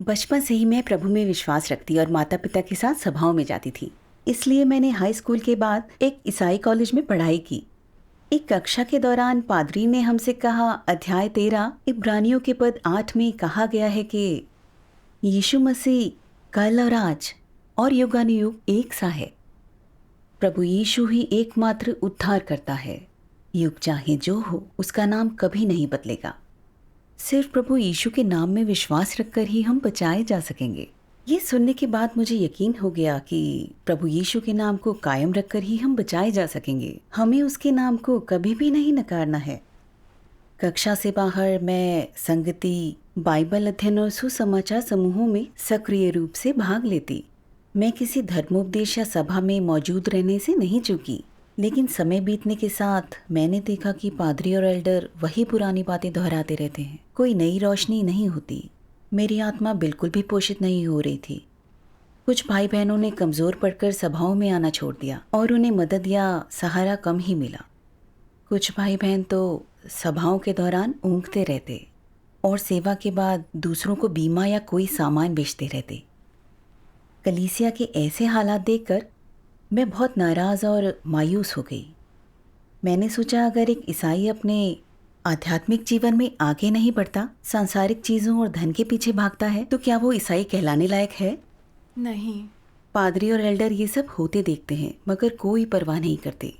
बचपन से ही मैं प्रभु में विश्वास रखती और माता पिता के साथ सभाओं में जाती थी। इसलिए मैंने हाई स्कूल के बाद एक ईसाई कॉलेज में पढ़ाई की। एक कक्षा के दौरान पादरी ने हमसे कहा, अध्याय 13 इब्रानियों के पद 8 में कहा गया है कि यीशु मसीह कल और आज और युगानुयुग एक सा है। प्रभु यीशु ही एकमात्र उद्धार करता है। युग चाहे जो हो, उसका नाम कभी नहीं बदलेगा। सिर्फ प्रभु यीशु के नाम में विश्वास रखकर ही हम बचाए जा सकेंगे। ये सुनने के बाद मुझे यकीन हो गया कि प्रभु यीशु के नाम को कायम रखकर ही हम बचाए जा सकेंगे। हमें उसके नाम को कभी भी नहीं नकारना है। कक्षा से बाहर मैं संगति, बाइबल अध्ययन और सुसमाचार समूहों में सक्रिय रूप से भाग लेती। मैं किसी धर्मोपदेश या सभा में मौजूद रहने से नहीं चूकी, लेकिन समय बीतने के साथ मैंने देखा कि पादरी और एल्डर वही पुरानी बातें दोहराते रहते हैं। कोई नई रोशनी नहीं होती। मेरी आत्मा बिल्कुल भी पोषित नहीं हो रही थी। कुछ भाई बहनों ने कमज़ोर पड़कर सभाओं में आना छोड़ दिया और उन्हें मदद या सहारा कम ही मिला। कुछ भाई बहन तो सभाओं के दौरान ऊँघते रहते और सेवा के बाद दूसरों को बीमा या कोई सामान बेचते रहते। कलीसिया के ऐसे हालात देखकर मैं बहुत नाराज़ और मायूस हो गई। मैंने सोचा, अगर एक ईसाई अपने आध्यात्मिक जीवन में आगे नहीं बढ़ता, सांसारिक चीज़ों और धन के पीछे भागता है, तो क्या वो ईसाई कहलाने लायक है? नहीं। पादरी और एल्डर ये सब होते देखते हैं मगर कोई परवाह नहीं करते।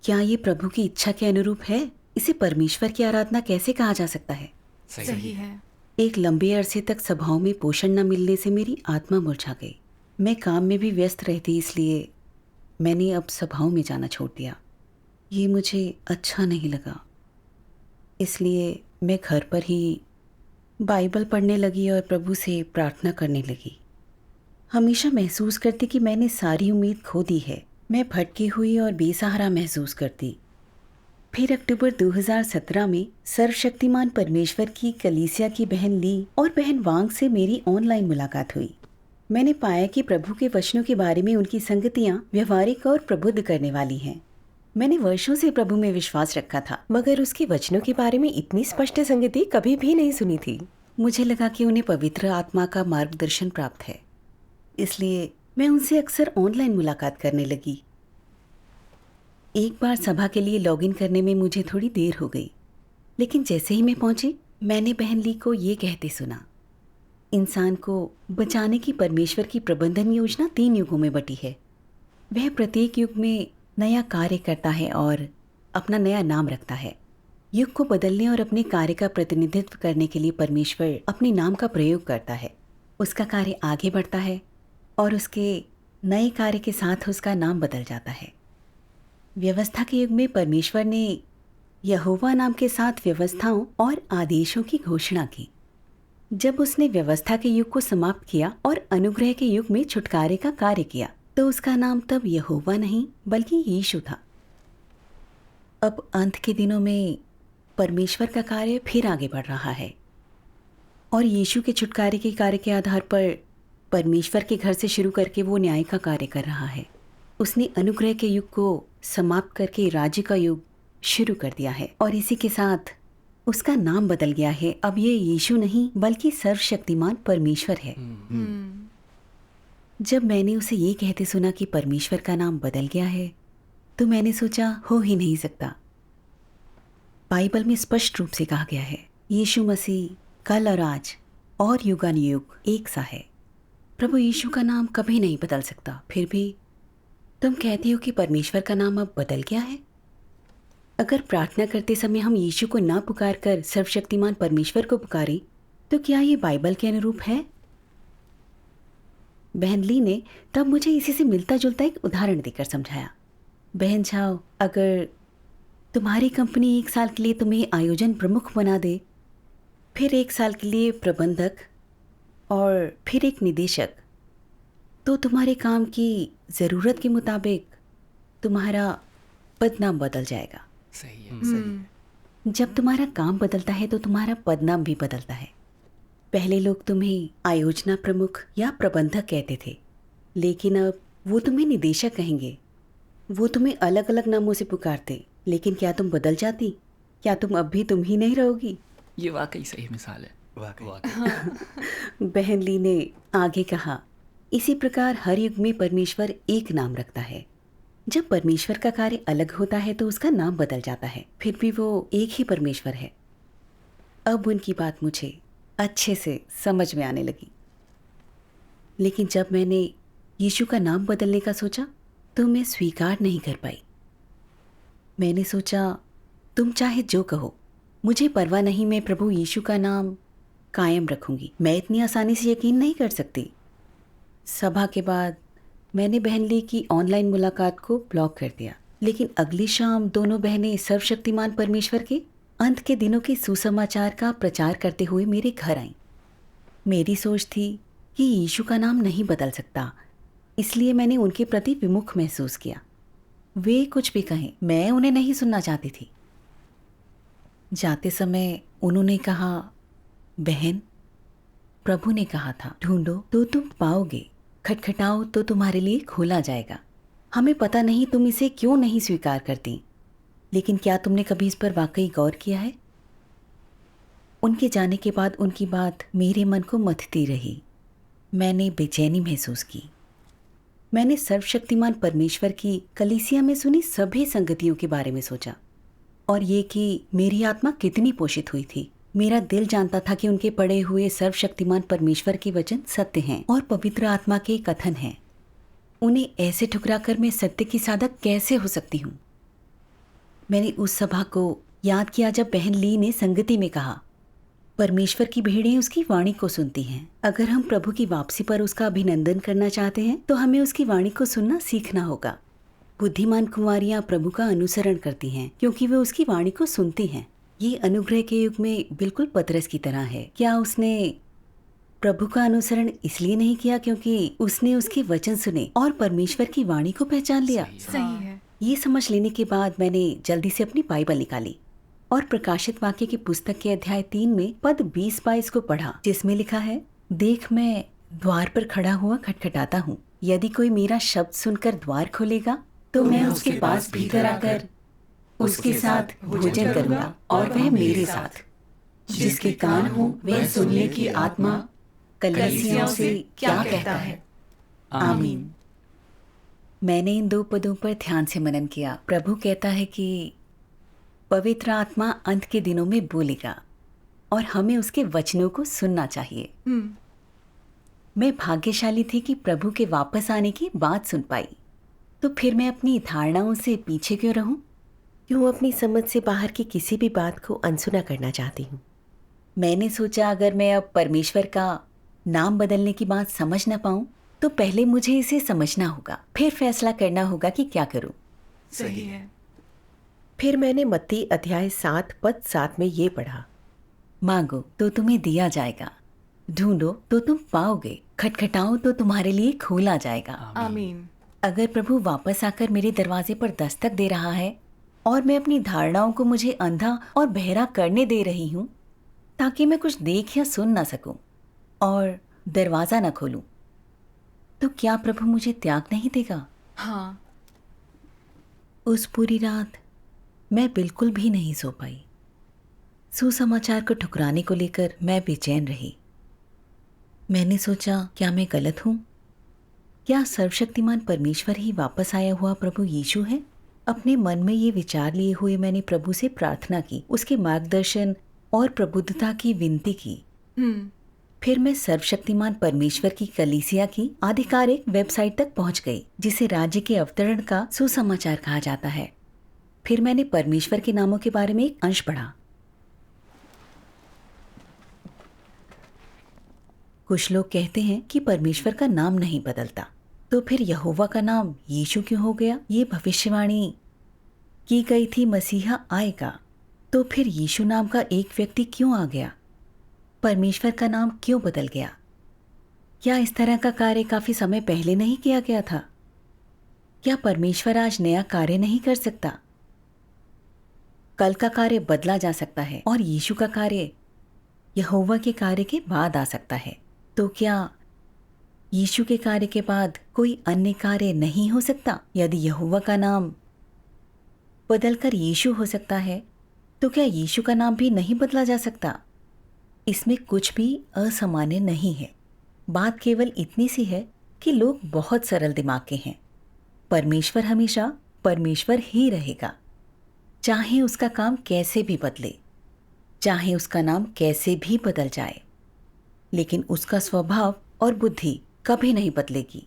क्या ये प्रभु की इच्छा के अनुरूप है? इसे परमेश्वर की आराधना कैसे कहा जा सकता है? सही है। एक लंबे अरसे तक सभाओं में पोषण न मिलने से मेरी आत्मा मुरझा गई। मैं काम में भी व्यस्त रहती, इसलिए मैंने अब सभाओं में जाना छोड़ दिया। ये मुझे अच्छा नहीं लगा। इसलिए मैं घर पर ही बाइबल पढ़ने लगी और प्रभु से प्रार्थना करने लगी। हमेशा महसूस करती कि मैंने सारी उम्मीद खो दी है। मैं भटकी हुई और बेसहारा महसूस करती। फिर अक्टूबर 2017 में सर्वशक्तिमान परमेश्वर की कलीसिया की बहन ली और बहन वांग से मेरी ऑनलाइन मुलाकात हुई। मैंने पाया कि प्रभु के वचनों के बारे में उनकी संगतियाँ व्यवहारिक और प्रबुद्ध करने वाली हैं। मैंने वर्षों से प्रभु में विश्वास रखा था, मगर उसके वचनों के बारे में इतनी स्पष्ट संगति कभी भी नहीं सुनी थी। मुझे लगा कि उन्हें पवित्र आत्मा का मार्गदर्शन प्राप्त है, इसलिए मैं उनसे अक्सर ऑनलाइन मुलाकात करने लगी। एक बार सभा के लिए लॉगिन करने में मुझे थोड़ी देर हो गई, लेकिन जैसे ही मैं पहुंची, मैंने बहन ली को ये कहते सुना, इंसान को बचाने की परमेश्वर की प्रबंधन योजना 3 युगों में बटी है। वह प्रत्येक युग में नया कार्य करता है और अपना नया नाम रखता है। युग को बदलने और अपने कार्य का प्रतिनिधित्व करने के लिए परमेश्वर अपने नाम का प्रयोग करता है। उसका कार्य आगे बढ़ता है और उसके नए कार्य के साथ उसका नाम बदल जाता है। व्यवस्था के युग में परमेश्वर ने यहोवा नाम के साथ व्यवस्थाओं और आदेशों की घोषणा की। जब उसने व्यवस्था के युग को समाप्त किया और अनुग्रह के युग में छुटकारे का कार्य किया, तो उसका नाम तब यहोवा नहीं बल्कि यीशु था। अब अंत के दिनों में परमेश्वर का कार्य फिर आगे बढ़ रहा है और यीशु के छुटकारे के कार्य के आधार पर परमेश्वर के घर से शुरू करके वो न्याय का कार्य कर रहा है। उसने अनुग्रह के युग को समाप्त करके राज्य का युग शुरू कर दिया है और इसी के साथ उसका नाम बदल गया है। अब ये यीशु नहीं बल्कि सर्वशक्तिमान परमेश्वर है। जब मैंने उसे ये कहते सुना कि परमेश्वर का नाम बदल गया है, तो मैंने सोचा, हो ही नहीं सकता। बाइबल में स्पष्ट रूप से कहा गया है, यीशु मसीह कल और आज और युगानुयुग एक सा है। प्रभु यीशु का नाम कभी नहीं बदल सकता। फिर भी तुम कहती हो कि परमेश्वर का नाम अब बदल गया है। अगर प्रार्थना करते समय हम यीशु को ना पुकार कर सर्वशक्तिमान परमेश्वर को पुकारें, तो क्या ये बाइबल के अनुरूप है? बहन ली ने तब मुझे इसी से मिलता जुलता एक उदाहरण देकर समझाया। बहन झाओ, अगर तुम्हारी कंपनी 1 साल के लिए तुम्हें आयोजन प्रमुख बना दे, फिर 1 साल के लिए प्रबंधक और फिर एक निदेशक, तो तुम्हारे काम की ज़रूरत के मुताबिक तुम्हारा पदनाम बदल जाएगा। सही है, सही है। जब तुम्हारा काम बदलता है तो तुम्हारा पदनाम भी बदलता है। पहले लोग तुम्हें आयोजना प्रमुख या प्रबंधक कहते थे, लेकिन अब वो तुम्हें निदेशक कहेंगे। वो तुम्हें अलग अलग नामों से पुकारते, लेकिन क्या तुम बदल जाती? क्या तुम अब भी तुम ही नहीं रहोगी? ये वाकई सही मिसाल है। वाकई। बहन ली ने आगे कहा, इसी प्रकार हर युग में परमेश्वर एक नाम रखता है। जब परमेश्वर का कार्य अलग होता है तो उसका नाम बदल जाता है, फिर भी वो एक ही परमेश्वर है। अब उनकी बात मुझे अच्छे से समझ में आने लगी। लेकिन जब मैंने यीशु का नाम बदलने का सोचा तो मैं स्वीकार नहीं कर पाई। मैंने सोचा, तुम चाहे जो कहो, मुझे परवाह नहीं, मैं प्रभु यीशु का नाम कायम रखूंगी। मैं इतनी आसानी से यकीन नहीं कर सकती। सभा के बाद मैंने बहन ली की ऑनलाइन मुलाकात को ब्लॉक कर दिया। लेकिन अगली शाम दोनों बहनें सर्वशक्तिमान परमेश्वर के अंत के दिनों के सुसमाचार का प्रचार करते हुए मेरे घर आईं। मेरी सोच थी कि यीशु का नाम नहीं बदल सकता, इसलिए मैंने उनके प्रति विमुख महसूस किया। वे कुछ भी कहें, मैं उन्हें नहीं सुनना चाहती थी। जाते समय उन्होंने कहा, बहन, प्रभु ने कहा था, ढूंढो तो तुम पाओगे, खटखटाओ तो तुम्हारे लिए खोला जाएगा। हमें पता नहीं तुम इसे क्यों नहीं स्वीकार करती, लेकिन क्या तुमने कभी इस पर वाकई गौर किया है? उनके जाने के बाद उनकी बात मेरे मन को मथती रही। मैंने बेचैनी महसूस की। मैंने सर्वशक्तिमान परमेश्वर की कलीसिया में सुनी सभी संगतियों के बारे में सोचा, और ये कि मेरी आत्मा कितनी पोषित हुई थी। मेरा दिल जानता था कि उनके पढ़े हुए सर्वशक्तिमान परमेश्वर के वचन सत्य हैं और पवित्र आत्मा के कथन हैं। उन्हें ऐसे ठुकराकर मैं सत्य की साधक कैसे हो सकती हूँ? मैंने उस सभा को याद किया जब बहन ली ने संगति में कहा, परमेश्वर की भेड़ें उसकी वाणी को सुनती हैं। अगर हम प्रभु की वापसी पर उसका अभिनंदन करना चाहते हैं तो हमें उसकी वाणी को सुनना सीखना होगा। बुद्धिमान कुंवारियां प्रभु का अनुसरण करती हैं क्योंकि वे उसकी वाणी को सुनती हैं। ये अनुग्रह के युग में बिल्कुल पतरस की तरह है। क्या उसने प्रभु का अनुसरण इसलिए नहीं किया क्योंकि उसने उसके वचन सुने और परमेश्वर की वाणी को पहचान लिया? सही है। ये समझ लेने के बाद मैंने जल्दी से अपनी बाइबल निकाली और प्रकाशित वाक्य की पुस्तक के अध्याय 3 में पद 20-22 को पढ़ा, जिसमें लिखा है, देख मैं द्वार पर खड़ा हुआ खटखटाता हूँ। यदि कोई मेरा शब्द सुनकर द्वार खोलेगा तो मैं उसके पास भीतर आकर उसके साथ भोजन करूंगा और वह मेरे साथ। जिसके कान हो वह सुनने की आत्मा कलीसियाओं से क्या कहता है। आमीन। मैंने इन 2 पदों पर ध्यान से मनन किया। प्रभु कहता है कि पवित्र आत्मा अंत के दिनों में बोलेगा और हमें उसके वचनों को सुनना चाहिए। मैं भाग्यशाली थी कि प्रभु के वापस आने की बात सुन पाई। तो फिर मैं अपनी धारणाओं से पीछे क्यों रहूं? क्यों अपनी समझ से बाहर की किसी भी बात को अनसुना करना चाहती हूँ? मैंने सोचा, अगर मैं अब परमेश्वर का नाम बदलने की बात समझ न पाऊं तो पहले मुझे इसे समझना होगा, फिर फैसला करना होगा कि क्या करूं। सही है। फिर मैंने मत्ती अध्याय 7 पद 7 में ये पढ़ा, मांगो तो तुम्हें दिया जाएगा, ढूंढो तो तुम पाओगे, खटखटाओ तो तुम्हारे लिए खोला जाएगा। आमीन। अगर प्रभु वापस आकर मेरे दरवाजे पर दस्तक दे रहा है और मैं अपनी धारणाओं को मुझे अंधा और बहरा करने दे रही हूं ताकि मैं कुछ देख या सुन ना सकूं और दरवाजा ना खोलूं, तो क्या प्रभु मुझे त्याग नहीं देगा? हाँ। उस पूरी रात मैं बिल्कुल भी नहीं सो पाई। सुसमाचार को ठुकराने को लेकर मैं बेचैन रही। मैंने सोचा, क्या मैं गलत हूं? क्या सर्वशक्तिमान परमेश्वर ही वापस आया हुआ प्रभु यीशु है? अपने मन में ये विचार लिए हुए मैंने प्रभु से प्रार्थना की, उसके मार्गदर्शन और प्रबुद्धता की विनती की। फिर मैं सर्वशक्तिमान परमेश्वर की कलीसिया की आधिकारिक वेबसाइट तक पहुंच गई, जिसे राज्य के अवतरण का सुसमाचार कहा जाता है। फिर मैंने परमेश्वर के नामों के बारे में एक अंश पढ़ा। कुछ लोग कहते हैं कि परमेश्वर का नाम नहीं बदलता, तो फिर यहोवा का नाम यीशु क्यों हो गया? ये भविष्यवाणी की गई थी मसीहा आएगा, तो फिर यीशु नाम का एक व्यक्ति क्यों आ गया? परमेश्वर का नाम क्यों बदल गया? क्या इस तरह का कार्य काफी समय पहले नहीं किया गया था? क्या परमेश्वर आज नया कार्य नहीं कर सकता? कल का कार्य बदला जा सकता है और यीशु का कार्य यहोवा के कार्य के बाद आ सकता है। तो क्या यीशु के कार्य के बाद कोई अन्य कार्य नहीं हो सकता? यदि यहोवा का नाम बदलकर यीशु हो सकता है, तो क्या यीशु का नाम भी नहीं बदला जा सकता? इसमें कुछ भी असामान्य नहीं है। बात केवल इतनी सी है कि लोग बहुत सरल दिमाग के हैं। परमेश्वर हमेशा परमेश्वर ही रहेगा, चाहे उसका काम कैसे भी बदले, चाहे उसका नाम कैसे भी बदल जाए, लेकिन उसका स्वभाव और बुद्धि कभी नहीं बदलेगी।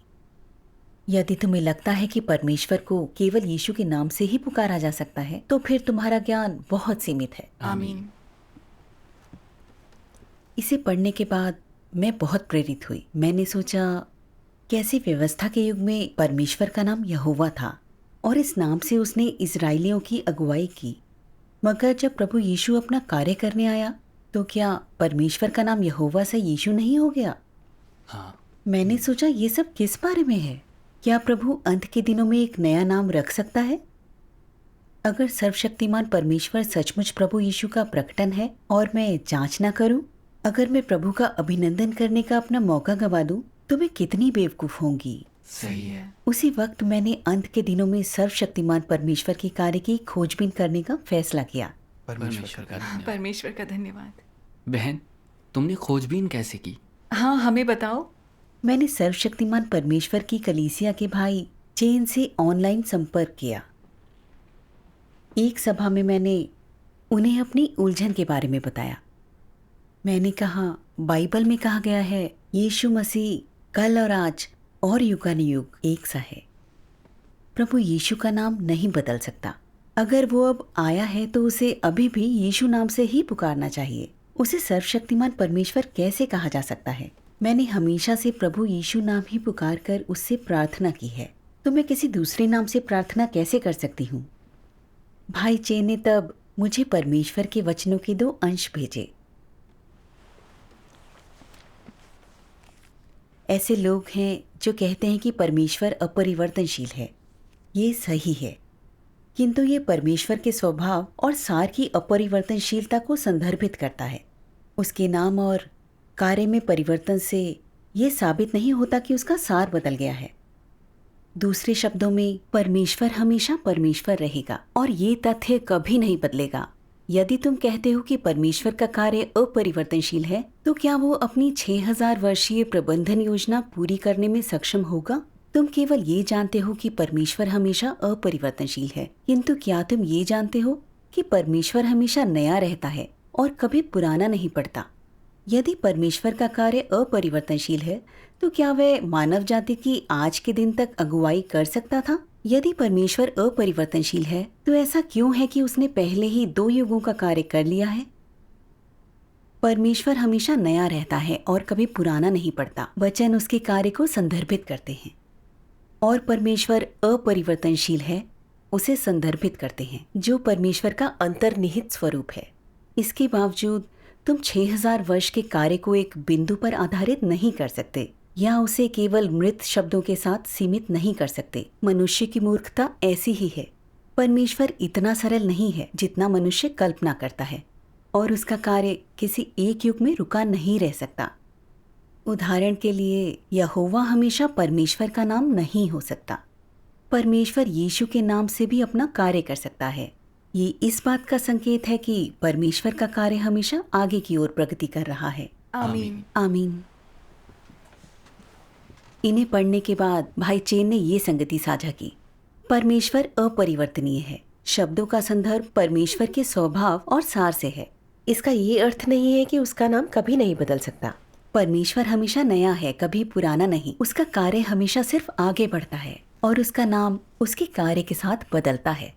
यदि तुम्हें लगता है कि परमेश्वर को केवल यीशु के नाम से ही पुकारा जा सकता है, तो फिर तुम्हारा ज्ञान बहुत सीमित है। आमीन। इसे पढ़ने के बाद मैं बहुत प्रेरित हुई। मैंने सोचा, कैसी व्यवस्था के युग में परमेश्वर का नाम यहोवा था और इस नाम से उसने इजराइलियों की अगुवाई की, मगर जब प्रभु यीशु अपना कार्य करने आया तो क्या परमेश्वर का नाम यहोवा से यीशु नहीं हो गया? हाँ। मैंने सोचा, ये सब किस बारे में है? क्या प्रभु अंत के दिनों में एक नया नाम रख सकता है? अगर सर्वशक्तिमान परमेश्वर सचमुच प्रभु यीशु का प्रकटन है और मैं जांच ना करूं, अगर मैं प्रभु का अभिनंदन करने का अपना मौका गवा दूं, तो मैं कितनी बेवकूफ होंगी। सही है। उसी वक्त मैंने अंत के दिनों में सर्वशक्तिमान परमेश्वर के कार्य की खोजबीन करने का फैसला किया। परमेश्वर का धन्यवाद। परमेश्वर का धन्यवाद। बहन, तुमने खोजबीन कैसे की? हाँ, हमें बताओ। मैंने सर्वशक्तिमान परमेश्वर की कलीसिया के भाई चेन से ऑनलाइन संपर्क किया। एक सभा में मैंने उन्हें अपनी उलझन के बारे में बताया। मैंने कहा, बाइबल में कहा गया है यीशु मसीह कल और आज और युगानुयुग एक सा है। प्रभु यीशु का नाम नहीं बदल सकता। अगर वो अब आया है तो उसे अभी भी यीशु नाम से ही पुकारना चाहिए। उसे सर्वशक्तिमान परमेश्वर कैसे कहा जा सकता है? मैंने हमेशा से प्रभु यीशु नाम ही पुकार कर उससे प्रार्थना की है, तो मैं किसी दूसरे नाम से प्रार्थना कैसे कर सकती हूँ? भाई चे ने तब मुझे परमेश्वर के वचनों के 2 अंश भेजे। ऐसे लोग हैं जो कहते हैं कि परमेश्वर अपरिवर्तनशील है। ये सही है, किंतु ये परमेश्वर के स्वभाव और सार की अपरिवर्तनशीलता को संदर्भित करता है। उसके नाम और कार्य में परिवर्तन से ये साबित नहीं होता कि उसका सार बदल गया है। दूसरे शब्दों में, परमेश्वर हमेशा परमेश्वर रहेगा और ये तथ्य कभी नहीं बदलेगा। यदि तुम कहते हो कि परमेश्वर का कार्य अपरिवर्तनशील है, तो क्या वो अपनी 6000 वर्षीय प्रबंधन योजना पूरी करने में सक्षम होगा? तुम केवल ये जानते हो कि परमेश्वर हमेशा अपरिवर्तनशील है, किंतु क्या तुम ये जानते हो कि परमेश्वर हमेशा नया रहता है और कभी पुराना नहीं पड़ता? यदि परमेश्वर का कार्य अपरिवर्तनशील है, तो क्या वह मानव जाति की आज के दिन तक अगुवाई कर सकता था? यदि परमेश्वर अपरिवर्तनशील है, तो ऐसा क्यों है कि उसने पहले ही 2 युगों का कार्य कर लिया है? परमेश्वर हमेशा नया रहता है और कभी पुराना नहीं पड़ता। वचन उसके कार्य को संदर्भित करते हैं, और परमेश्वर अपरिवर्तनशील है उसे संदर्भित करते हैं, जो परमेश्वर का अंतर्निहित स्वरूप है। इसके बावजूद तुम 6000 वर्ष के कार्य को एक बिंदु पर आधारित नहीं कर सकते, या उसे केवल मृत शब्दों के साथ सीमित नहीं कर सकते। मनुष्य की मूर्खता ऐसी ही है। परमेश्वर इतना सरल नहीं है जितना मनुष्य कल्पना करता है, और उसका कार्य किसी एक युग में रुका नहीं रह सकता। उदाहरण के लिए, यहोवा हमेशा परमेश्वर का नाम नहीं हो सकता। परमेश्वर यीशु के नाम से भी अपना कार्य कर सकता है। ये इस बात का संकेत है कि परमेश्वर का कार्य हमेशा आगे की ओर प्रगति कर रहा है। आमीन। आमीन। इन्हें पढ़ने के बाद भाई चेन ने ये संगति साझा की, परमेश्वर अपरिवर्तनीय है। शब्दों का संदर्भ परमेश्वर के स्वभाव और सार से है। इसका ये अर्थ नहीं है कि उसका नाम कभी नहीं बदल सकता। परमेश्वर हमेशा नया है, कभी पुराना नहीं। उसका कार्य हमेशा सिर्फ आगे बढ़ता है और उसका नाम उसके कार्य के साथ बदलता है।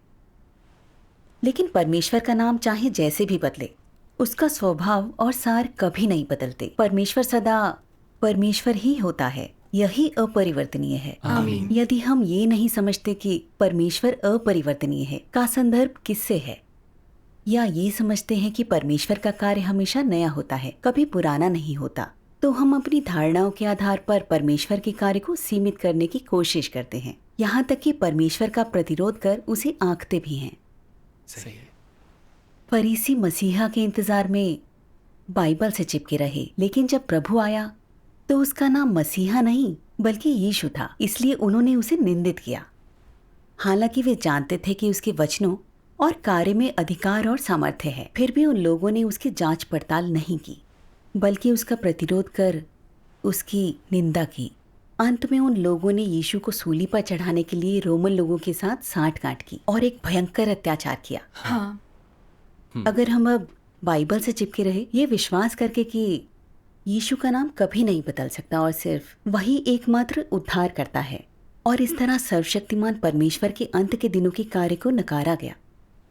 लेकिन परमेश्वर का नाम चाहे जैसे भी बदले, उसका स्वभाव और सार कभी नहीं बदलते। परमेश्वर सदा परमेश्वर ही होता है, यही अपरिवर्तनीय है। आमीन। यदि हम ये नहीं समझते कि परमेश्वर अपरिवर्तनीय है, का संदर्भ किससे है, या ये समझते हैं कि परमेश्वर का कार्य हमेशा नया होता है, कभी पुराना नहीं होता, तो हम अपनी धारणाओं के आधार पर परमेश्वर के कार्य को सीमित करने की कोशिश करते हैं, यहाँ तक कि परमेश्वर का प्रतिरोध कर उसे आंकते भी हैं। सही है। फरीसी मसीहा के इंतजार में बाइबल से चिपके रहे, लेकिन जब प्रभु आया तो उसका नाम मसीहा नहीं बल्कि यीशु था, इसलिए उन्होंने उसे निंदित किया। हालांकि वे जानते थे कि उसके वचनों और कार्य में अधिकार और सामर्थ्य है, फिर भी उन लोगों ने उसकी जांच पड़ताल नहीं की। बल्कि उसका प्रतिरोध कर उसकी निंदा की। अंत में उन लोगों ने यीशु को सूली पर चढ़ाने के लिए रोमन लोगों के साथ सांठ-गांठ की और एक भयंकर अत्याचार किया। हाँ। अगर हम अब बाइबल से चिपके रहे, ये विश्वास करके कि यीशु का नाम कभी नहीं बदल सकता और सिर्फ वही एकमात्र उद्धार करता है, और इस तरह सर्वशक्तिमान परमेश्वर के अंत के दिनों के कार्य को नकारा गया,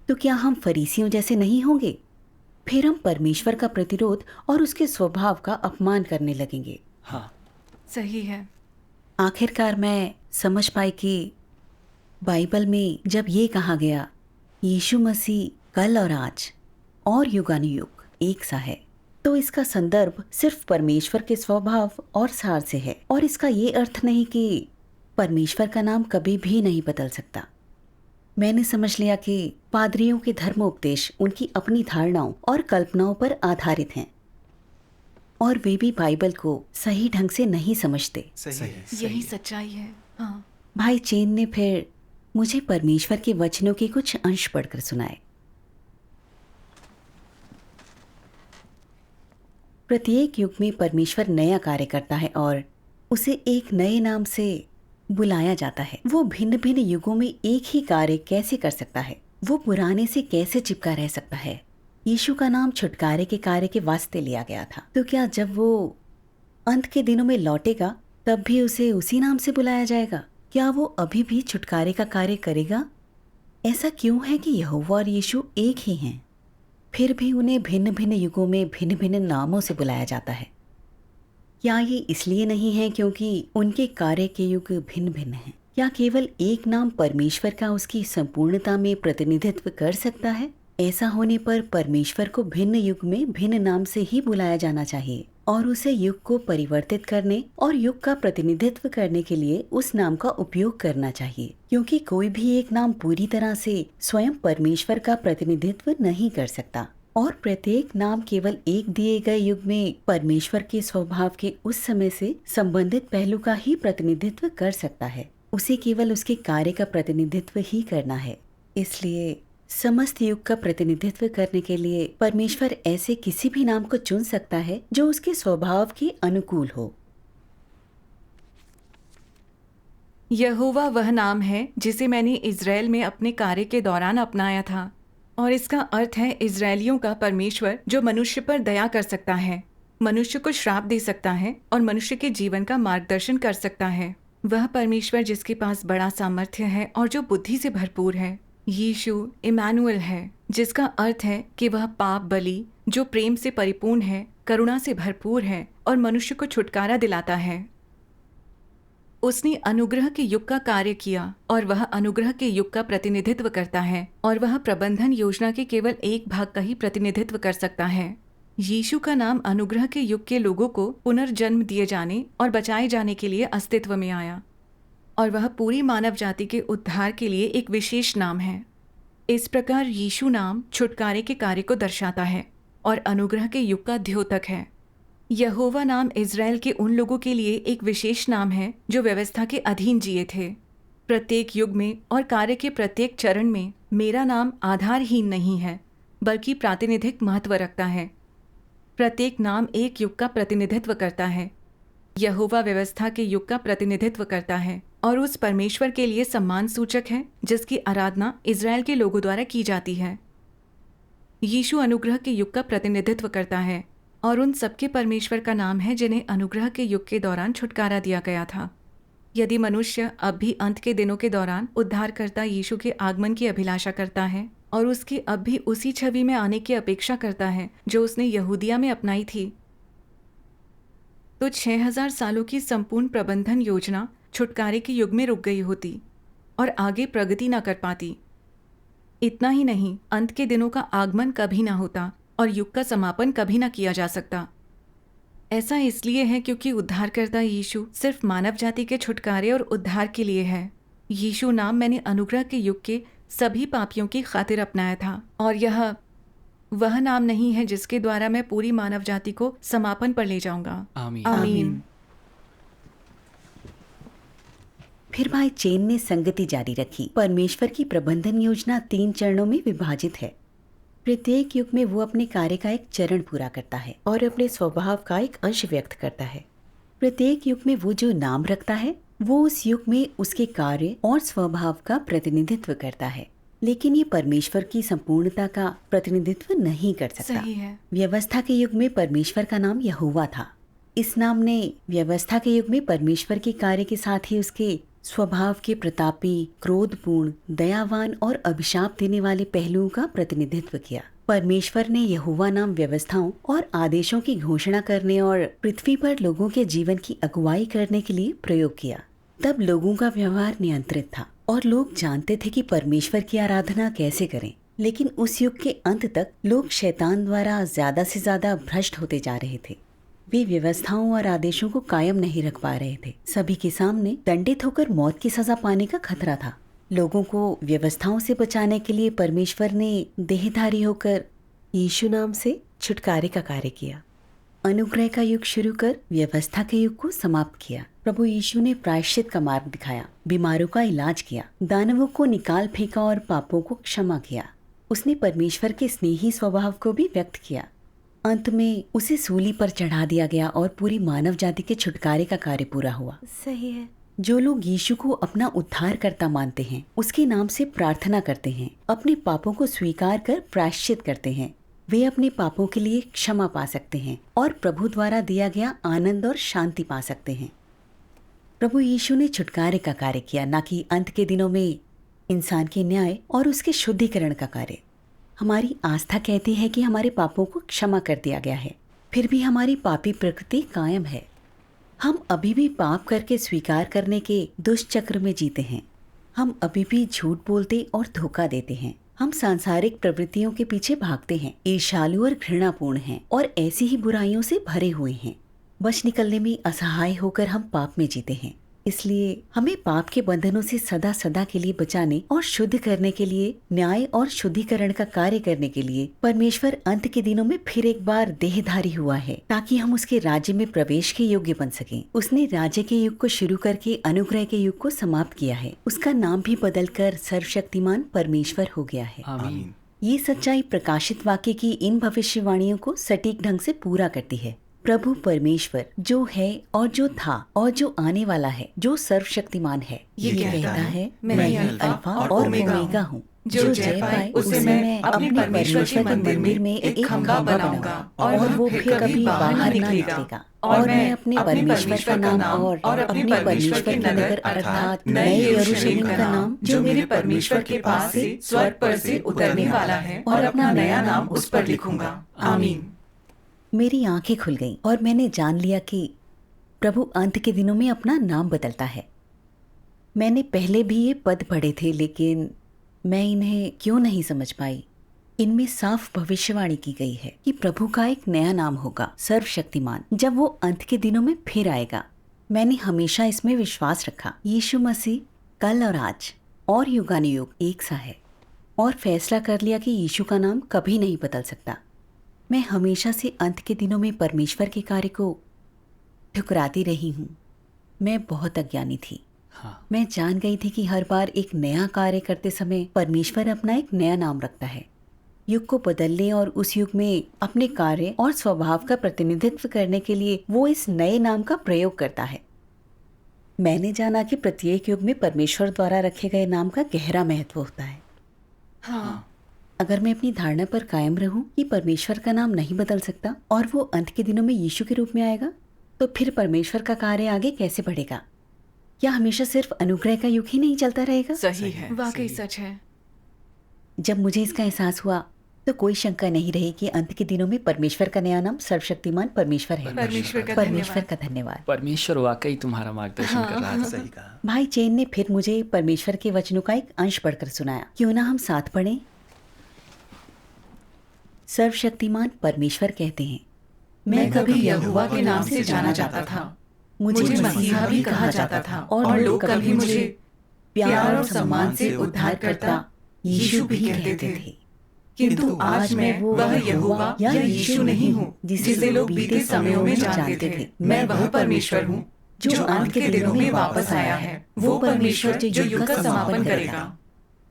तो क्या हम फरीसियों जैसे नहीं होंगे? फिर हम परमेश्वर का प्रतिरोध और उसके स्वभाव का अपमान करने लगेंगे। हाँ, सही है। आखिरकार मैं समझ पाई कि बाइबल में जब ये कहा गया यीशु मसीह कल और आज और युगानुयुग एक सा है, तो इसका संदर्भ सिर्फ परमेश्वर के स्वभाव और सार से है, और इसका ये अर्थ नहीं कि परमेश्वर का नाम कभी भी नहीं बदल सकता। मैंने समझ लिया कि पादरियों के धर्मोपदेश उनकी अपनी धारणाओं और कल्पनाओं पर आधारित हैं, और वे भी बाइबल को सही ढंग से नहीं समझते। सही है। यही सच्चाई है। हाँ। भाई चेन ने फिर मुझे परमेश्वर के वचनों के कुछ अंश पढ़कर सुनाए। प्रत्येक युग में परमेश्वर नया कार्य करता है और उसे एक नए नाम से बुलाया जाता है। वो भिन्न भिन्न युगों में एक ही कार्य कैसे कर सकता है? वो पुराने से कैसे चिपका रह सकता है? यीशु का नाम छुटकारे के कार्य के वास्ते लिया गया था, तो क्या जब वो अंत के दिनों में लौटेगा तब भी उसे उसी नाम से बुलाया जाएगा? क्या वो अभी भी छुटकारे का कार्य करेगा? ऐसा क्यों है कि यहोवा और यीशु एक ही हैं, फिर भी उन्हें भिन्न भिन्न युगों में भिन्न भिन्न नामों से बुलाया जाता है? क्या ये इसलिए नहीं है क्योंकि उनके कार्य के युग भिन्न भिन्न हैं? क्या केवल एक नाम परमेश्वर का उसकी संपूर्णता में प्रतिनिधित्व कर सकता है? ऐसा होने पर परमेश्वर को भिन्न युग में भिन्न नाम से ही बुलाया जाना चाहिए, और उसे युग को परिवर्तित करने और युग का प्रतिनिधित्व करने के लिए उस नाम का उपयोग करना चाहिए, क्योंकि कोई भी एक नाम पूरी तरह से स्वयं परमेश्वर का प्रतिनिधित्व नहीं कर सकता, और प्रत्येक नाम केवल एक दिए गए युग में परमेश्वर के स्वभाव के उस समय से संबंधित पहलू का ही प्रतिनिधित्व कर सकता है। उसे केवल उसके कार्य का प्रतिनिधित्व ही करना है। इसलिए समस्त युग का प्रतिनिधित्व करने के लिए परमेश्वर ऐसे किसी भी नाम को चुन सकता है जो उसके स्वभाव के अनुकूल हो। यहोवा वह नाम है जिसे मैंने इज़राइल में अपने कार्य के दौरान अपनाया था, और इसका अर्थ है इज़राइलियों का परमेश्वर, जो मनुष्य पर दया कर सकता है, मनुष्य को श्राप दे सकता है और मनुष्य के जीवन का मार्गदर्शन कर सकता है। वह परमेश्वर जिसके पास बड़ा सामर्थ्य है और जो बुद्धि से भरपूर है। यीशु इमैनुअल है, जिसका अर्थ है कि वह पाप बलि, जो प्रेम से परिपूर्ण है, करुणा से भरपूर है और मनुष्य को छुटकारा दिलाता है। उसने अनुग्रह के युग का कार्य किया और वह अनुग्रह के युग का प्रतिनिधित्व करता है, और वह प्रबंधन योजना के केवल एक भाग का ही प्रतिनिधित्व कर सकता है। यीशु का नाम अनुग्रह के युग के लोगों को पुनर्जन्म दिए जाने और बचाए जाने के लिए अस्तित्व में आया, और वह पूरी मानव जाति के उद्धार के लिए एक विशेष नाम है। इस प्रकार यीशु नाम छुटकारे के कार्य को दर्शाता है और अनुग्रह के युग का द्योतक है। यहोवा नाम इज़राइल के उन लोगों के लिए एक विशेष नाम है जो व्यवस्था के अधीन जिए थे। प्रत्येक युग में और कार्य के प्रत्येक चरण में मेरा नाम आधारहीन नहीं है, बल्कि प्रातिनिधिक महत्व रखता है। प्रत्येक नाम एक युग का प्रतिनिधित्व करता है। यहोवा व्यवस्था के युग का प्रतिनिधित्व करता है और उस परमेश्वर के लिए सम्मान सूचक है जिसकी आराधना इज़राइल के लोगों द्वारा की जाती है। यीशु अनुग्रह के युग का प्रतिनिधित्व करता है और उन सबके परमेश्वर का नाम है जिन्हें अनुग्रह के युग के दौरान छुटकारा दिया गया था। यदि मनुष्य अब भी अंत के दिनों के दौरान उद्धारकर्ता यीशु के आगमन की अभिलाषा करता है और उसकी अब भी उसी छवि में आने की अपेक्षा करता है जो उसने यहूदिया में अपनाई थी, तो 6000 सालों की संपूर्ण प्रबंधन योजना छुटकारे के युग में रुक गई होती और आगे प्रगति न कर पाती। इतना ही नहीं, अंत के दिनों का आगमन कभी ना होता और युग का समापन कभी ना किया जा सकता। ऐसा इसलिए है क्योंकि उद्धारकर्ता यीशु सिर्फ मानव जाति के छुटकारे और उद्धार के लिए है। यीशु नाम मैंने अनुग्रह के युग के सभी पापियों की खातिर अपनाया था, और यह वह नाम नहीं है जिसके द्वारा मैं पूरी मानव जाति को समापन पर ले जाऊंगा। आमीन। आमीन। फिर भाई चेन ने संगति जारी रखी। परमेश्वर की प्रबंधन योजना 3 चरणों में विभाजित है। प्रत्येक युग में वो अपने कार्य का एक चरण पूरा करता है। और अपने स्वभाव का एक अंश व्यक्त करता है। प्रत्येक युग में वो जो नाम रखता है वो उस युग में उसके कार्य और स्वभाव का प्रतिनिधित्व करता है, लेकिन ये परमेश्वर की संपूर्णता का प्रतिनिधित्व नहीं कर सकता। सही है। व्यवस्था के युग में परमेश्वर का नाम यहोवा था। इस नाम ने व्यवस्था के युग में परमेश्वर के कार्य के साथ ही उसके स्वभाव के प्रतापी, क्रोधपूर्ण, दयावान और अभिशाप देने वाले पहलुओं का प्रतिनिधित्व किया। परमेश्वर ने यहोवा नाम व्यवस्थाओं और आदेशों की घोषणा करने और पृथ्वी पर लोगों के जीवन की अगुवाई करने के लिए प्रयोग किया। तब लोगों का व्यवहार नियंत्रित था और लोग जानते थे कि परमेश्वर की आराधना कैसे करें। लेकिन उस युग के अंत तक लोग शैतान द्वारा ज्यादा से ज्यादा भ्रष्ट होते जा रहे थे। वे व्यवस्थाओं और आदेशों को कायम नहीं रख पा रहे थे। सभी के सामने दंडित होकर मौत की सजा पाने का खतरा था। लोगों को व्यवस्थाओं से बचाने के लिए परमेश्वर ने देहधारी होकर यीशु नाम से छुटकारे का कार्य किया। अनुग्रह का युग शुरू कर व्यवस्था के युग को समाप्त किया। प्रभु यीशु ने प्रायश्चित का मार्ग दिखाया, बीमारों का इलाज किया, दानवों को निकाल फेंका और पापों को क्षमा किया। उसने परमेश्वर के स्नेही स्वभाव को भी व्यक्त किया। अंत में उसे सूली पर चढ़ा दिया गया और पूरी मानव जाति के छुटकारे का कार्य पूरा हुआ। सही है। जो लोग यीशु को अपना उद्धारकर्ता मानते हैं, उसके नाम से प्रार्थना करते हैं, अपने पापों को स्वीकार कर प्रायश्चित करते हैं, वे अपने पापों के लिए क्षमा पा सकते हैं और प्रभु द्वारा दिया गया आनंद और शांति पा सकते हैं। प्रभु यीशु ने छुटकारे का कार्य किया, न कि अंत के दिनों में इंसान के न्याय और उसके शुद्धिकरण का कार्य। हमारी आस्था कहती है कि हमारे पापों को क्षमा कर दिया गया है, फिर भी हमारी पापी प्रकृति कायम है। हम अभी भी पाप करके स्वीकार करने के दुष्चक्र में जीते हैं। हम अभी भी झूठ बोलते और धोखा देते हैं। हम सांसारिक प्रवृत्तियों के पीछे भागते हैं, ईर्ष्यालु और घृणापूर्ण हैं और ऐसी ही बुराइयों से भरे हुए हैं। बच निकलने में असहाय होकर हम पाप में जीते हैं। इसलिए हमें पाप के बंधनों से सदा सदा के लिए बचाने और शुद्ध करने के लिए, न्याय और शुद्धिकरण का कार्य करने के लिए परमेश्वर अंत के दिनों में फिर एक बार देहधारी हुआ है, ताकि हम उसके राज्य में प्रवेश के योग्य बन सकें। उसने राज्य के युग को शुरू करके अनुग्रह के युग को समाप्त किया है। उसका नाम भी बदलकर सर्वशक्तिमान परमेश्वर हो गया है। आमीन। ये सच्चाई प्रकाशित वाक्य की इन भविष्यवाणियों को सटीक ढंग से पूरा करती है। प्रभु परमेश्वर जो है और जो था और जो आने वाला है, जो सर्वशक्तिमान है, ये कहता है मैं ही अल्फा और ओमेगा हूँ। जो जय पाए उसे मैं अपने परमेश्वर के मंदिर में एक खंभा बनाऊंगा और वो फिर कभी बाहर न निकलेगा। और मैं अपने परमेश्वर का नाम और अपने परमेश्वर के नगर अर्थात नए यरूशलेम का नाम, जो मेरे परमेश्वर के पास से स्वर्ग पर से उतरने वाला है, और अपना नया नाम उस पर लिखूंगा। आमीन। मेरी आंखें खुल गईं और मैंने जान लिया कि प्रभु अंत के दिनों में अपना नाम बदलता है। मैंने पहले भी ये पद पढ़े थे, लेकिन मैं इन्हें क्यों नहीं समझ पाई। इनमें साफ भविष्यवाणी की गई है कि प्रभु का एक नया नाम होगा, सर्वशक्तिमान, जब वो अंत के दिनों में फिर आएगा। मैंने हमेशा इसमें विश्वास रखा। यीशु मसीह कल और आज और युगानुयुग एक सा है, और फैसला कर लिया कि यीशु का नाम कभी नहीं बदल सकता। मैं हमेशा से अंत के दिनों में परमेश्वर के कार्य को ठुकराती रही हूँ। मैं बहुत अज्ञानी थी। हाँ। मैं जान गई थी कि हर बार एक नया कार्य करते समय परमेश्वर अपना एक नया नाम रखता है। युग को बदलने और उस युग में अपने कार्य और स्वभाव का प्रतिनिधित्व करने के लिए वो इस नए नाम का प्रयोग करता है। मैंने जाना कि प्रत्येक युग में परमेश्वर द्वारा रखे गए नाम का गहरा महत्व होता है। हाँ। अगर मैं अपनी धारणा पर कायम रहूं कि परमेश्वर का नाम नहीं बदल सकता और वो अंत के दिनों में यीशु के रूप में आएगा, तो फिर परमेश्वर का कार्य आगे कैसे बढ़ेगा? क्या हमेशा सिर्फ अनुग्रह का युग ही नहीं चलता रहेगा? सही है, वाकई सच है। जब मुझे इसका एहसास हुआ तो कोई शंका नहीं रही कि अंत के दिनों में परमेश्वर का नया नाम सर्वशक्तिमान परमेश्वर है। परमेश्वर का धन्यवाद। परमेश्वर वाकई तुम्हारा मार्गदर्शन कर रहा था। सही कहा। भाई चेन ने फिर मुझे परमेश्वर के वचनों का एक अंश पढ़कर सुनाया। क्यों ना हम साथ पढ़ें? सर्वशक्तिमान परमेश्वर कहते हैं, मैं कभी यहोवा के नाम से जाना जाता था, मुझे मसीहा भी कहा जाता था, और लोग कभी मुझे प्यार और सम्मान से उद्धारकर्ता यीशु भी कहते थे। किंतु आज मैं वह यहोवा या यीशु नहीं हूँ जिसे लोग बीते समयों में जानते थे। मैं वह परमेश्वर हूँ जो अंत के दिनों में वापस आया है, वो परमेश्वर जो युग का समापन करेगा।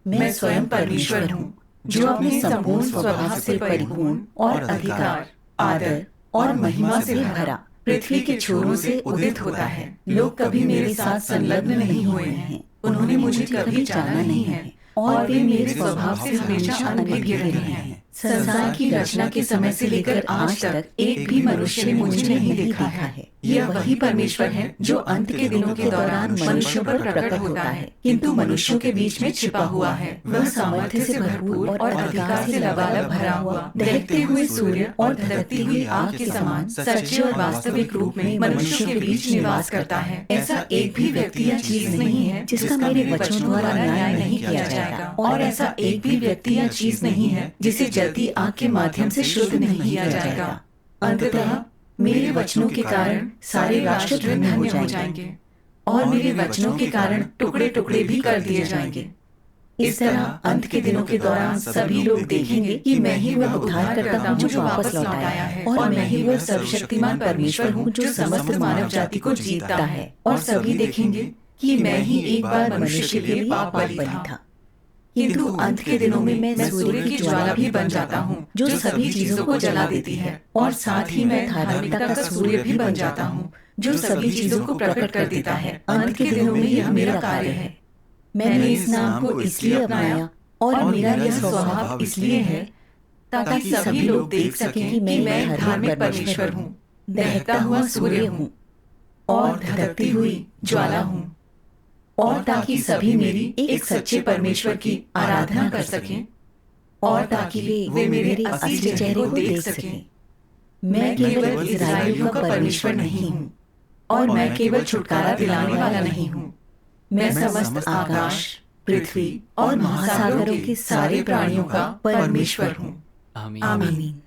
मैं स्वयं परमेश्वर हूँ जो अपने संपूर्ण स्वभाव से परिपूर्ण और अधिकार, आदर और महिमा से भरा पृथ्वी के छोरों से उदित होता है। लोग कभी मेरे साथ संलग्न नहीं हुए हैं, उन्होंने मुझे कभी जाना नहीं है और वे मेरे स्वभाव से हमेशा अनभिज्ञ रहे हैं। संसार की रचना के समय से लेकर आज तक एक भी मनुष्य ने मुझे नहीं देखा है। यह वही परमेश्वर है जो अंत के दिनों के दौरान मनुष्यों पर प्रकट होता है, किंतु मनुष्यों के बीच में छिपा हुआ है। वह सामर्थ्य से भरपूर और अधिकार से लबालब भरा हुआ, दहकते हुए सूर्य और धड़कती हुई आग के समान सच्चे और वास्तविक रूप में मनुष्यों के बीच निवास करता है। ऐसा एक भी व्यक्ति या चीज नहीं है जिसका मेरे वचनों द्वारा न्याय नहीं किया जाएगा, और ऐसा एक भी व्यक्ति या चीज नहीं है जिसे जलती आग के माध्यम से शुद्ध नहीं किया जाएगा। अंततः मेरे वचनों के कारण सारे राष्ट्र धन्य हो जाएंगे और मेरे वचनों के कारण टुकड़े टुकड़े भी कर दिए जाएंगे। इस तरह अंत के दिनों के दौरान सभी लोग देखेंगे कि मैं ही वह उद्धारकर्ता हूँ जो वापस लौट आया है, और मैं ही वह सर्वशक्तिमान परमेश्वर हूँ जो समस्त मानव जाति को जीतता है। और सभी देखेंगे कि मैं ही एक बार मनुष्य के लिए पाप बलि था, किंतु अंत के दिनों में मैं सूर्य की ज्वाला भी बन जाता हूँ जो सभी चीजों को जला देती है, और साथ ही मैं धार्मिकता का सूर्य भी बन जाता हूँ जो सभी चीजों को प्रकट कर देता है। अंत के दिनों में यह मेरा कार्य है। मैंने इस नाम को इसलिए अपनाया और मेरा यह स्वभाव इसलिए है ताकि सभी लोग देख सकें कि मैं धार्मिक परमेश्वर हूँ, दहकता हुआ सूर्य हूँ और धधकती हुई ज्वाला हूँ, और ताकि सभी मेरी एक सच्चे परमेश्वर की आराधना कर सकें, और ताकि वे मेरे असली चेहरे को देख सकें। मैं केवल इस्राएलियों का परमेश्वर नहीं हूँ, और मैं केवल छुटकारा दिलाने वाला नहीं हूँ। मैं समस्त आकाश, पृथ्वी और महासागरों के सारे प्राणियों का परमेश्वर हूँ। आमीन। आमीन।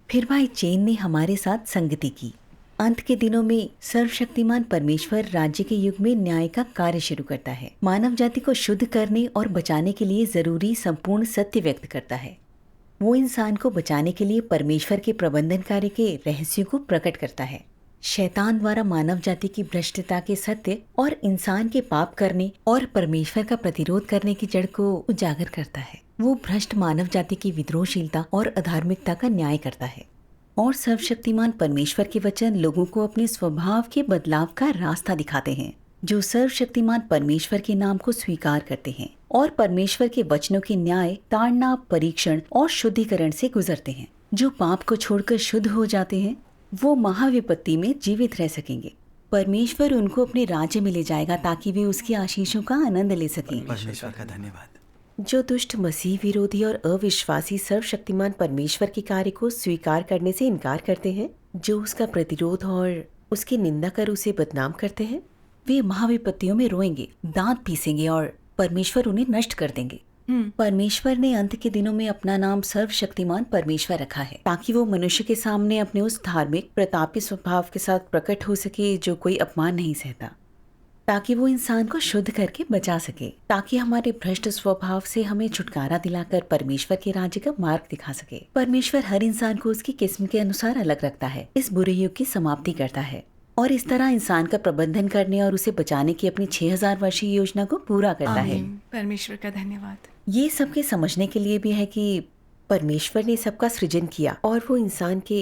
फिर भाई चेन ने हमारे साथ संगति की। अंत के दिनों में सर्वशक्तिमान परमेश्वर राज्य के युग में न्याय का कार्य शुरू करता है। मानव जाति को शुद्ध करने और बचाने के लिए जरूरी संपूर्ण सत्य व्यक्त करता है। वो इंसान को बचाने के लिए परमेश्वर के प्रबंधन कार्य के रहस्यों को प्रकट करता है। शैतान द्वारा मानव जाति की भ्रष्टता के सत्य और इंसान के पाप करने और परमेश्वर का प्रतिरोध करने की जड़ को उजागर करता है। वो भ्रष्ट मानव जाति की विद्रोहशीलता और अधार्मिकता का न्याय करता है, और सर्वशक्तिमान परमेश्वर के वचन लोगों को अपने स्वभाव के बदलाव का रास्ता दिखाते हैं, जो सर्वशक्तिमान परमेश्वर के नाम को स्वीकार करते हैं और परमेश्वर के वचनों के न्याय, ताड़ना, परीक्षण और शुद्धिकरण से गुजरते हैं। जो पाप को छोड़कर शुद्ध हो जाते हैं वो महाविपत्ति में जीवित रह सकेंगे। परमेश्वर उनको अपने राज्य में ले जाएगा ताकि वे उसकी आशीषों का आनंद ले सकें। परमेश्वर का धन्यवाद। जो दुष्ट मसीह विरोधी और अविश्वासी सर्वशक्तिमान परमेश्वर के कार्य को स्वीकार करने से इनकार करते हैं, जो उसका प्रतिरोध और उसकी निंदा कर उसे बदनाम करते हैं, वे महाविपत्तियों में रोएंगे, दांत पीसेंगे और परमेश्वर उन्हें नष्ट कर देंगे। परमेश्वर ने अंत के दिनों में अपना नाम सर्वशक्तिमान परमेश्वर रखा है ताकि वो मनुष्य के सामने अपने उस धार्मिक प्रतापी स्वभाव के साथ प्रकट हो सके जो कोई अपमान नहीं सहता, ताकि वो इंसान को शुद्ध करके बचा सके, ताकि हमारे भ्रष्ट स्वभाव से हमें छुटकारा दिलाकर परमेश्वर के राज्य का मार्ग दिखा सके। परमेश्वर हर इंसान को उसकी किस्म के अनुसार अलग रखता है, इस बुरे युग की समाप्ति करता है और इस तरह इंसान का प्रबंधन करने और उसे बचाने की अपनी 6000 वर्षीय योजना को पूरा करता है। परमेश्वर का धन्यवाद। ये सबके समझने के लिए भी है कि परमेश्वर ने सबका सृजन किया और वो इंसान के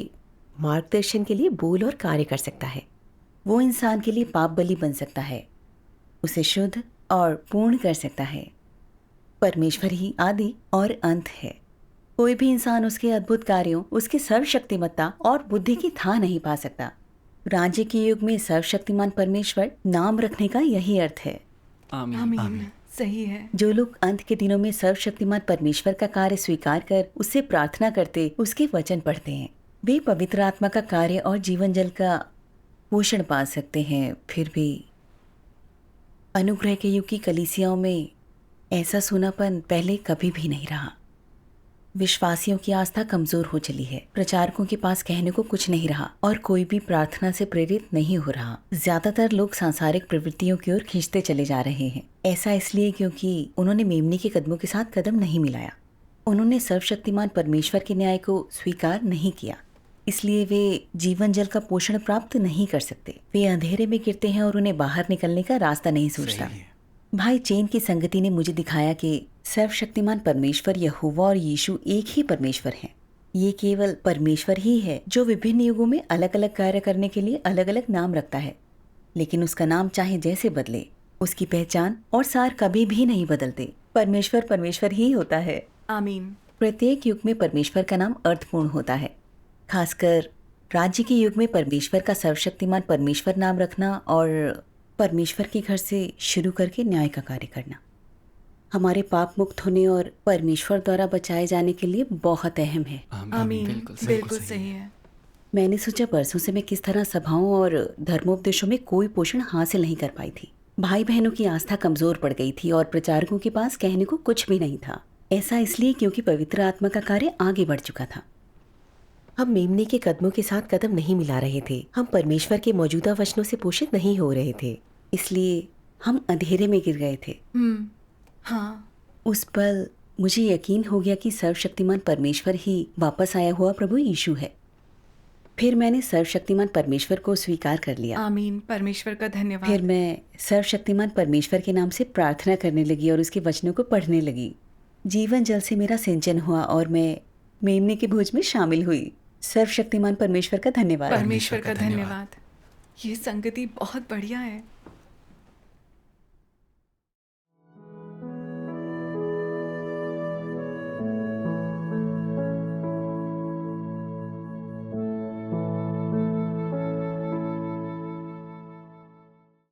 मार्गदर्शन के लिए बोल और कार्य कर सकता है। वो इंसान के लिए पाप बलि बन सकता है, उसे शुद्ध और पूर्ण कर सकता है। परमेश्वर ही आदि और अंत है। कोई भी इंसान उसके अद्भुत कार्यों, उसकी सर्वशक्तिमत्ता और बुद्धि की था नहीं पा सकता। राज्य के युग में सर्वशक्तिमान परमेश्वर नाम रखने का यही अर्थ है। आमीन। आमीन। सही है। जो लोग अंत के दिनों में सर्वशक्तिमान परमेश्वर का कार्य स्वीकार कर उससे प्रार्थना करते, उसके वचन पढ़ते हैं, वे पवित्र आत्मा का कार्य और जीवन जल का पोषण पा सकते हैं। फिर भी अनुग्रह के युग की कलीसियाओं में ऐसा सूनापन पहले कभी भी नहीं रहा। विश्वासियों की आस्था कमजोर हो चली है, प्रचारकों के पास कहने को कुछ नहीं रहा और कोई भी प्रार्थना से प्रेरित नहीं हो रहा। ज्यादातर लोग सांसारिक प्रवृत्तियों की ओर खींचते चले जा रहे हैं। ऐसा इसलिए क्योंकि उन्होंने मेमने के कदमों के साथ कदम नहीं मिलाया। उन्होंने सर्वशक्तिमान परमेश्वर के न्याय को स्वीकार नहीं किया, इसलिए वे जीवन जल का पोषण प्राप्त नहीं कर सकते। वे अंधेरे में गिरते हैं और उन्हें बाहर निकलने का रास्ता नहीं सूझता। भाई चेन की संगति ने मुझे दिखाया कि सर्वशक्तिमान परमेश्वर यहोवा और यीशु एक ही परमेश्वर हैं। ये केवल परमेश्वर ही है जो विभिन्न युगों में अलग अलग कार्य करने के लिए अलग अलग नाम रखता है, लेकिन उसका नाम चाहे जैसे बदले, उसकी पहचान और सार कभी भी नहीं बदलते। परमेश्वर परमेश्वर ही होता है। आमीन। प्रत्येक युग में परमेश्वर का नाम अर्थपूर्ण होता है। खासकर राज्य के युग में परमेश्वर का सर्वशक्तिमान परमेश्वर नाम रखना और परमेश्वर के घर से शुरू करके न्याय का कार्य करना हमारे पाप मुक्त होने और परमेश्वर द्वारा बचाए जाने के लिए बहुत अहम है। आमीन। बिल्कुल बिल्कुल सही है। मैंने सोचा बरसों से मैं किस तरह सभाओं और धर्मोपदेशों में कोई पोषण हासिल नहीं कर पाई थी। भाई बहनों की आस्था कमजोर पड़ गई थी और प्रचारकों के पास कहने को कुछ भी नहीं था। ऐसा इसलिए क्योंकि पवित्र आत्मा का कार्य आगे बढ़ चुका था। हम मेमने के कदमों के साथ कदम नहीं मिला रहे थे। हम परमेश्वर के मौजूदा वचनों से पोषित नहीं हो रहे थे, इसलिए हम अंधेरे में गिर गए थे। हाँ। उस पल मुझे यकीन हो गया कि सर्वशक्तिमान परमेश्वर ही वापस आया हुआ प्रभु यीशु है। फिर मैंने सर्वशक्तिमान परमेश्वर को स्वीकार कर लिया। आमीन। परमेश्वर का धन्यवाद। फिर मैं सर्वशक्तिमान परमेश्वर के नाम से प्रार्थना करने लगी और उसके वचनों को पढ़ने लगी। जीवन जल से मेरा सिंचन हुआ और मैं मेमने के भोज में शामिल हुई। सर्वशक्तिमान परमेश्वर का धन्यवाद। परमेश्वर का धन्यवाद। ये संगति बहुत बढ़िया है।